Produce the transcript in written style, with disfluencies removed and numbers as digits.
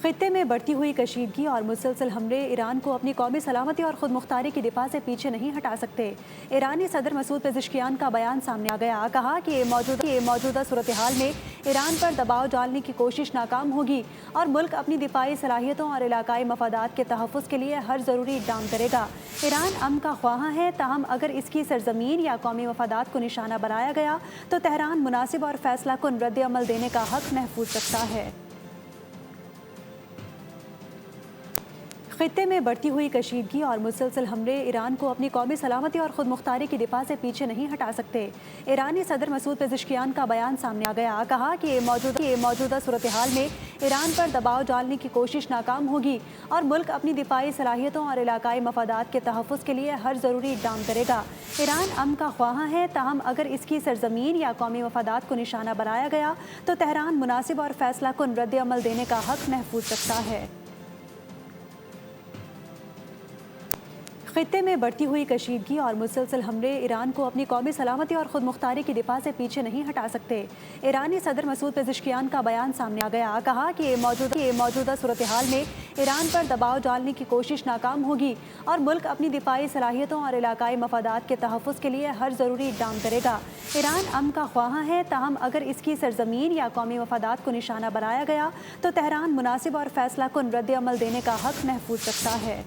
خطے میں بڑھتی ہوئی کشیدگی اور مسلسل حملے ایران کو اپنی قومی سلامتی اور خود مختاری کی دفاع سے پیچھے نہیں ہٹا سکتے۔ ایرانی صدر مسعود پزشکیان کا بیان سامنے آ گیا، کہا کہ موجودہ صورتحال میں ایران پر دباؤ ڈالنے کی کوشش ناکام ہوگی اور ملک اپنی دفاعی صلاحیتوں اور علاقائی مفادات کے تحفظ کے لیے ہر ضروری اقدام کرے گا۔ ایران امن کا خواہاں ہے، تاہم اگر اس کی سرزمین یا قومی مفادات کو نشانہ بنایا گیا تو تہران مناسب اور فیصلہ کن رد عمل دینے کا حق محفوظ رکھتا ہے۔ خطے میں بڑھتی ہوئی کشیدگی اور مسلسل حملے ایران کو اپنی قومی سلامتی اور خود مختاری کی دفاع سے پیچھے نہیں ہٹا سکتے۔ ایرانی صدر مسعود پزشکیان کا بیان سامنے آ گیا، کہا کہ موجودہ صورتحال میں ایران پر دباؤ ڈالنے کی کوشش ناکام ہوگی اور ملک اپنی دفاعی صلاحیتوں اور علاقائی مفادات کے تحفظ کے لیے ہر ضروری اقدام کرے گا۔ ایران امن کا خواہاں ہے، تاہم اگر اس کی سرزمین یا قومی مفادات کو نشانہ بنایا گیا تو تہران مناسب اور فیصلہ کن رد عمل دینے کا حق محفوظ رکھتا ہے۔ خطے میں بڑھتی ہوئی کشیدگی اور مسلسل حملے ایران کو اپنی قومی سلامتی اور خود مختاری کی دفاع سے پیچھے نہیں ہٹا سکتے۔ ایرانی صدر مسعود پزشکیان کا بیان سامنے آ گیا، کہا کہ موجودہ صورتحال میں ایران پر دباؤ ڈالنے کی کوشش ناکام ہوگی اور ملک اپنی دفاعی صلاحیتوں اور علاقائی مفادات کے تحفظ کے لیے ہر ضروری اقدام کرے گا۔ ایران امن کا خواہاں ہے، تاہم اگر اس کی سرزمین یا قومی مفادات کو نشانہ بنایا گیا تو تہران مناسب اور فیصلہ کن رد عمل دینے کا حق محفوظ رکھتا ہے۔